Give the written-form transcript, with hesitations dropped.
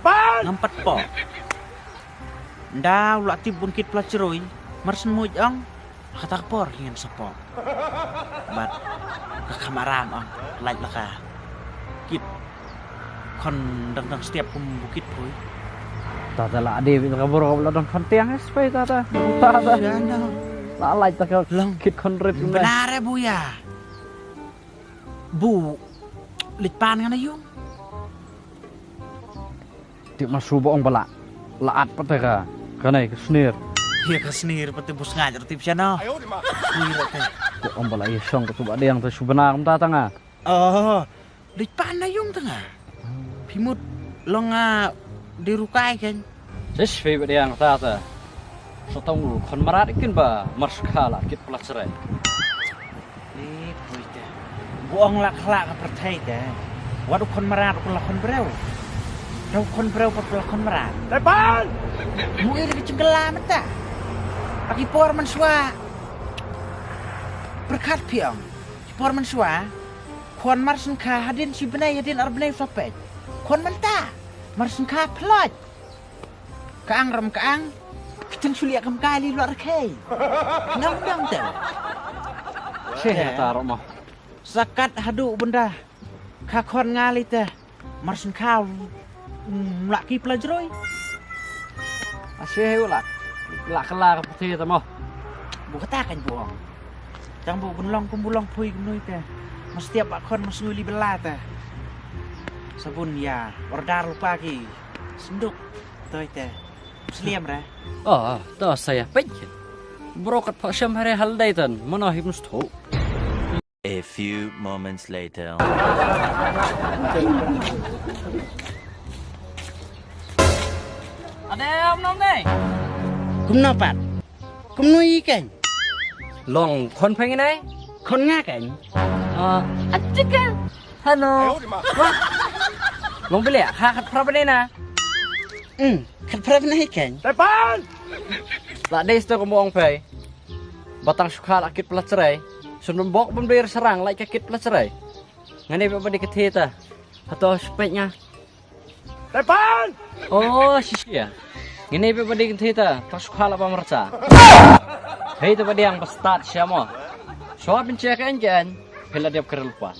Ngampat po. Nda ulat ti bungkit pelaceroy, marsen mo ang katakpor hingin sa po. Bat kakamarang ang light laka. Kit kon dang setiap bukit poy. Tata la ade bil kabur kabla dong kontiang espai tata. Tata. La light tak kit konrit na. Benar bu ya. Bu litpan nga na yung. Di masubo ang bala. Laat pataka. Kanay snir. Iya kesnir pati bus ngajar tip siya no. Kuira te. Di ang bala isong ketuba yang ta subenang tata nga. Oh, litpan na yung tanga. Pimut lo nga dirukay kan. Sis favorite yang tata. So tong kon marat ikin ba marskala kit pelacerai. Ni boy te. Buang lak-lak ka pertai te. Wadu kon marat kon lakon brew. Daw kon brew pa kon marat. Tepan! Muir ke cenggelam ta. Aki por man swa. Berkat piang. Por man swa. Kon marsen ka hadin si benai hadin arbnai sopet. Kon man ta. Marsen ka plot. Kaang ram kaang. Kitang suliak kam kali luar kay. Ngam dang te. Sih taruh mah. Sakat hadu benda. Ka kon ngali te. Marsen ka laki pelajaroy. Asyik ulak. Lak kelar putih ta mo. Bu katakan buang. Tang bu bunlong kumbulong pui gnui te. Mas tiap akon mas nguli belata. Sabun ya, ordar lupa ki. Senduk toy te. Seliam ra. Oh, to saya pengen. Brokat pak syam hari hal daitan. Mana hibnus tu. A few moments later. Ada om nom ni. Kumno pat. Kumno ikan. Long kon pengen ai. Kon nga kan. Atika. Halo. Long beli ya? Hakat berapa ni na? Kat prab na ikan. Tak ada istilah kamu orang pay. Batang suka lakit pelacerai. Sunum bok pun bayar serang like kakit pelacerai. Ngani apa di ketita? Atau speknya? Oh, sisi ya. Ngini apa di ketita? Tak suka apa merca. Hei tu pada yang start siapa? Soal pencet kan? Pela dia kerja lupa.